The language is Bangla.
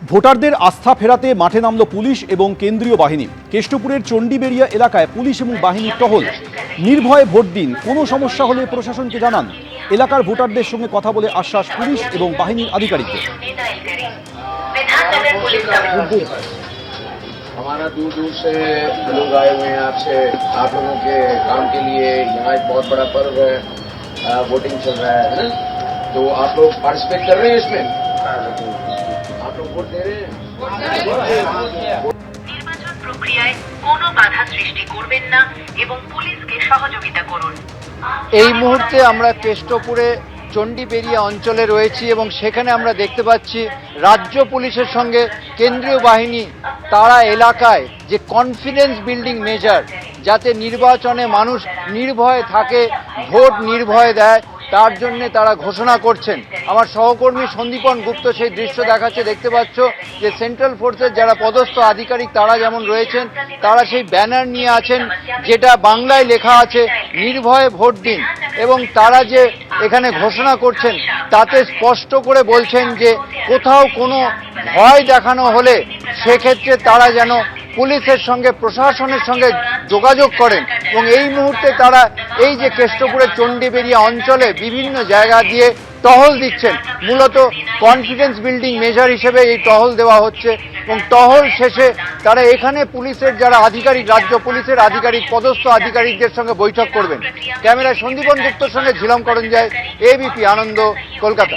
ভোটারদের আস্থা ফেরাতে মাঠে নামল পুলিশ এবং কেন্দ্রীয় বাহিনী। কেষ্টপুরের চণ্ডীবেড়িয়া এলাকায় পুলিশ এবং বাহিনীর টহল। নির্ভয়ে ভোট দিন, কোনো সমস্যা হলে প্রশাসনকে জানান। এলাকার ভোটারদের সঙ্গে কথা বলে আশ্বাস পুলিশ এবং বাহিনীর আধিকারিকদের। हमारा दूर दूर से लोग आए हुए हैं आपसे, आप लोगों के काम के लिए। यहाँ एक बहुत बड़ा पर्व है, वोटिंग चल रहा है ना, तो आप लोग पार्टिसिपेट कर रहे हैं इसमें, आप लोग वोट दे रहे हैं। নির্বাচন প্রক্রিয়ায় কোনো বাধা সৃষ্টি করবেন না এবং পুলিশকে সহযোগিতা করুন। এই মুহূর্তে আমরা কেষ্টপুরে চণ্ডীবেড়িয়া অঞ্চলে রয়েছি এবং সেখানে আমরা দেখতে পাচ্ছি রাজ্য পুলিশের সঙ্গে কেন্দ্রীয় বাহিনী তারা এলাকায় যে কনফিডেন্স বিল্ডিং মেজার, যাতে নির্বাচনে মানুষ নির্ভয়ে থাকে, ভোট নির্ভয়ে দেয়, তার জন্য তারা ঘোষণা করছেন। আমার সহকর্মী সন্দীপন গুপ্ত সেই দৃশ্য দেখাচ্ছে। দেখতে পাচ্ছ যে সেন্ট্রাল ফোর্সের যারা পদস্থ আধিকারিক তারা যেমন রয়েছেন, তারা সেই ব্যানার নিয়ে আছেন যেটা বাংলায় লেখা আছে নির্ভয়ে ভোট দিন, এবং তারা যে এখানে ঘোষণা করছেন তাতে স্পষ্ট করে বলছেন যে কোথাও কোনো ভয় দেখানো হলে সেক্ষেত্রে তারা যেন পুলিশের সঙ্গে প্রশাসনের সঙ্গে যোগাযোগ করেন। এবং এই মুহূর্তে তারা এই যে কেষ্টপুরের চণ্ডীবেড়িয়া অঞ্চলে বিভিন্ন জায়গা দিয়ে টহল দিচ্ছেন। মূলত কনফিডেন্স বিল্ডিং মেজার হিসেবে এই টহল দেওয়া হচ্ছে এবং টহল শেষে তারা এখানে পুলিশের যারা আধিকারিক, রাজ্য পুলিশের আধিকারিক, পদস্থ আধিকারিকদের সঙ্গে বৈঠক করবেন। ক্যামেরায় সন্দীপন গুপ্তর সঙ্গে ঝিলম করঞ্জায়, এবিপি আনন্দ, কলকাতা।